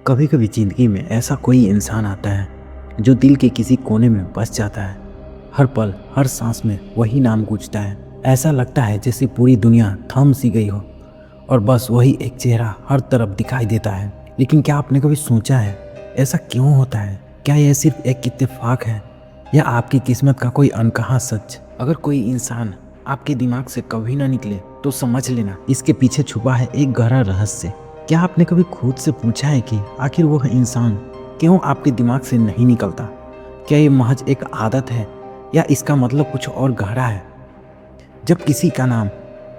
कभी कभी ज़िंदगी में ऐसा कोई इंसान आता है जो दिल के किसी कोने में बस जाता है। हर पल हर सांस में वही नाम गूंजता है। ऐसा लगता है जैसे पूरी दुनिया थम सी गई हो और बस वही एक चेहरा हर तरफ दिखाई देता है। लेकिन क्या आपने कभी सोचा है ऐसा क्यों होता है? क्या यह सिर्फ एक इत्तेफाक है या आपकी किस्मत का कोई अनकहा सच? अगर कोई इंसान आपके दिमाग से कभी ना निकले तो समझ लेना इसके पीछे छुपा है एक गहरा रहस्य। क्या आपने कभी खुद से पूछा है कि आखिर वह इंसान क्यों आपके दिमाग से नहीं निकलता? क्या ये महज एक आदत है या इसका मतलब कुछ और गहरा है? जब किसी का नाम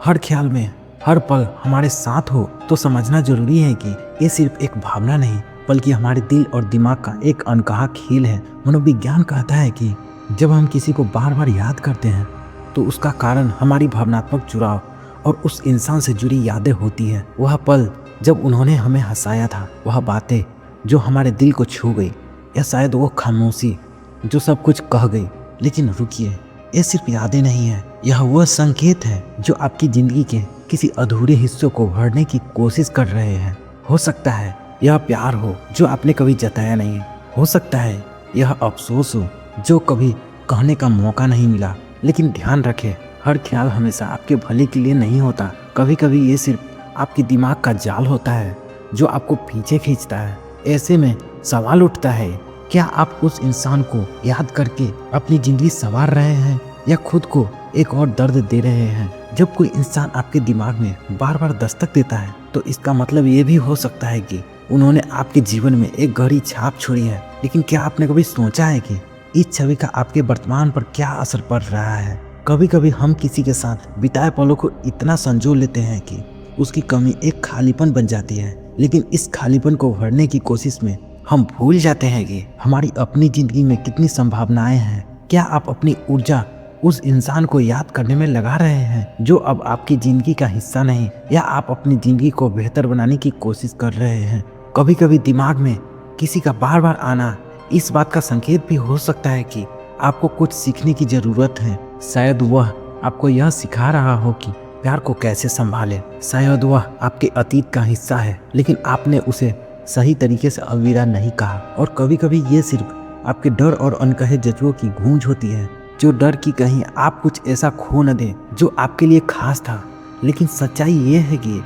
हर ख्याल में हर पल हमारे साथ हो तो समझना जरूरी है कि ये सिर्फ एक भावना नहीं बल्कि हमारे दिल और दिमाग का एक अनकहा खेल है। मनोविज्ञान कहता है कि जब हम किसी को बार बार याद करते हैं तो उसका कारण हमारी भावनात्मक जुड़ाव और उस इंसान से जुड़ी यादें होती है। वह पल जब उन्होंने हमें हंसाया था, वह बातें जो हमारे दिल को छू गई, या शायद वो खामोशी जो सब कुछ कह गई। लेकिन रुकिए, ये सिर्फ यादें नहीं है, यह वह संकेत है जो आपकी जिंदगी के किसी अधूरे हिस्सों को भरने की कोशिश कर रहे हैं। हो सकता है यह प्यार हो जो आपने कभी जताया नहीं, हो सकता है यह अफसोस हो जो कभी कहने का मौका नहीं मिला। लेकिन ध्यान रखें, हर ख्याल हमेशा आपके भले के लिए नहीं होता। कभी कभी ये सिर्फ आपके दिमाग का जाल होता है जो आपको पीछे खींचता है। ऐसे में सवाल उठता है, क्या आप उस इंसान को याद करके अपनी जिंदगी संवार रहे हैं या खुद को एक और दर्द दे रहे हैं? जब कोई इंसान आपके दिमाग में बार बार दस्तक देता है तो इसका मतलब ये भी हो सकता है कि उन्होंने आपके जीवन में एक गहरी छाप छोड़ी है। लेकिन क्या आपने कभी सोचा है कि इस छवि का आपके वर्तमान पर क्या असर पड़ रहा है? कभी कभी हम किसी के साथ बिताए पलों को इतना संजो लेते हैं कि उसकी कमी एक खालीपन बन जाती है। लेकिन इस खालीपन को भरने की कोशिश में हम भूल जाते हैं कि हमारी अपनी जिंदगी में कितनी संभावनाएं हैं। क्या आप अपनी ऊर्जा उस इंसान को याद करने में लगा रहे हैं जो अब आपकी जिंदगी का हिस्सा नहीं, या आप अपनी जिंदगी को बेहतर बनाने की कोशिश कर रहे हैं? कभी कभी दिमाग में किसी का बार बार आना इस बात का संकेत भी हो सकता है कि आपको कुछ सीखने की जरूरत है। शायद वह आपको यह सिखा रहा हो कि प्यार को कैसे संभालें। शायद वह आपके अतीत का हिस्सा है लेकिन आपने उसे सही तरीके से अलविदा नहीं कहा। और कभी कभी ये सिर्फ आपके डर और अनकहे जज्बों की गूंज होती है, जो डर की कहीं आप कुछ ऐसा खो न दें जो आपके लिए खास था। लेकिन सच्चाई ये है कि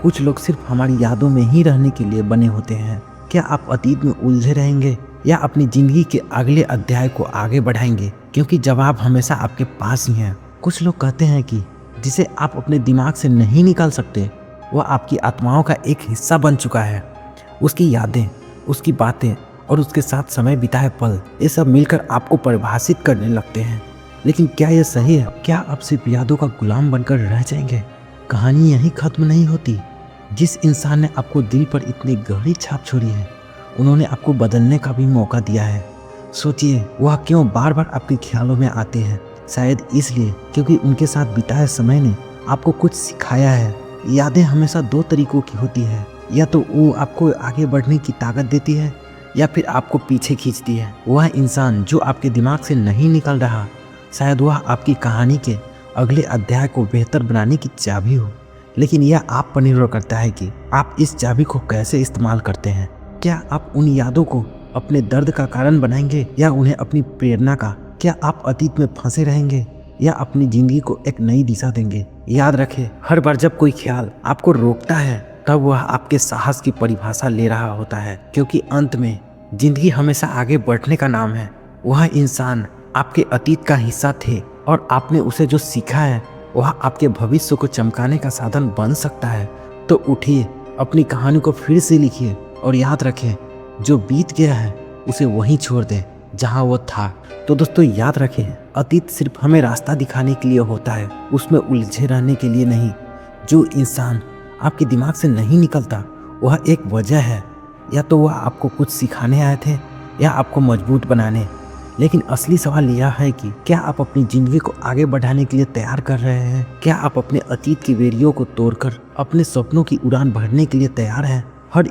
कुछ लोग सिर्फ हमारी यादों में ही रहने के लिए बने होते हैं। क्या आप अतीत में उलझे रहेंगे या अपनी जिंदगी के अगले अध्याय को आगे बढ़ाएंगे? क्योंकि जवाब हमेशा आपके पास ही है। कुछ लोग कहते हैं कि जिसे आप अपने दिमाग से नहीं निकाल सकते वह आपकी आत्माओं का एक हिस्सा बन चुका है। उसकी यादें, उसकी बातें और उसके साथ समय बिताए पल, ये सब मिलकर आपको परिभाषित करने लगते हैं। लेकिन क्या यह सही है? क्या आप सिर्फ यादों का गुलाम बनकर रह जाएंगे? कहानी यहीं खत्म नहीं होती। जिस इंसान ने आपको दिल पर इतनी गहरी छाप छोड़ी है, उन्होंने आपको बदलने का भी मौका दिया है। सोचिए, वह क्यों बार बार आपके ख्यालों में आते हैं? शायद इसलिए क्योंकि उनके साथ बिताए समय ने आपको कुछ सिखाया है। यादें हमेशा दो तरीकों की होती है, या तो वो आपको आगे बढ़ने की ताकत देती है या फिर आपको पीछे खींचती है। वह इंसान जो आपके दिमाग से नहीं निकल रहा, शायद वह आपकी कहानी के अगले अध्याय को बेहतर बनाने की चाबी हो। लेकिन यह आप पर निर्भर करता है कि आप इस चाबी को कैसे इस्तेमाल करते हैं। क्या आप उन यादों को अपने दर्द का कारण बनाएंगे या उन्हें अपनी प्रेरणा का? क्या आप अतीत में फंसे रहेंगे या अपनी जिंदगी को एक नई दिशा देंगे? याद रखें, हर बार जब कोई ख्याल आपको रोकता है तब वह आपके साहस की परिभाषा ले रहा होता है। क्योंकि अंत में जिंदगी हमेशा आगे बढ़ने का नाम है। वह इंसान आपके अतीत का हिस्सा थे और आपने उसे जो सीखा है वह आपके भविष्य को चमकाने का साधन बन सकता है। तो उठिए, अपनी कहानी को फिर से लिखिए और याद रखें, जो बीत गया है उसे वहीं छोड़ दें जहां वो था। तो दोस्तों याद रखें, अतीत सिर्फ हमें रास्ता दिखाने के लिए होता है, उसमें उलझे रहने के लिए नहीं। जो इंसान आपके दिमाग से नहीं निकलता वह एक वजह है, या तो वह आपको कुछ सिखाने आए थे या आपको मजबूत बनाने। लेकिन असली सवाल यह है कि क्या आप अपनी जिंदगी को आगे बढ़ाने के लिए तैयार कर रहे हैं? क्या आप अपने अतीत की बेड़ियों को तोड़कर अपने सपनों की उड़ान भरने के लिए तैयार हैं? हर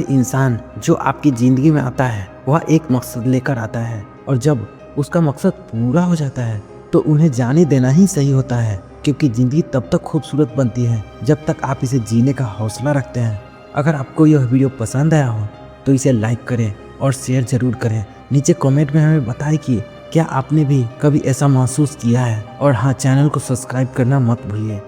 इंसान जो आपकी जिंदगी में आता है वह एक मकसद लेकर आता है, और जब उसका मकसद पूरा हो जाता है तो उन्हें जाने देना ही सही होता है। क्योंकि जिंदगी तब तक खूबसूरत बनती है जब तक आप इसे जीने का हौसला रखते हैं। अगर आपको यह वीडियो पसंद आया हो तो इसे लाइक करें और शेयर ज़रूर करें। नीचे कमेंट में हमें बताएं कि क्या आपने भी कभी ऐसा महसूस किया है। और हाँ, चैनल को सब्सक्राइब करना मत भूलिए,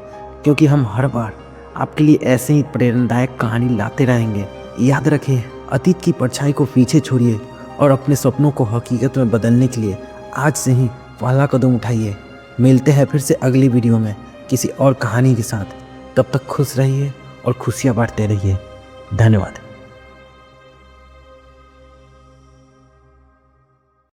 क्योंकि हम हर बार आपके लिए ऐसे ही प्रेरणादायक कहानी लाते रहेंगे। याद रखें, अतीत की परछाई को पीछे छोड़िए और अपने सपनों को हकीकत में बदलने के लिए आज से ही पहला कदम उठाइए। मिलते हैं फिर से अगली वीडियो में किसी और कहानी के साथ। तब तक खुश रहिए और खुशियाँ बांटते रहिए। धन्यवाद।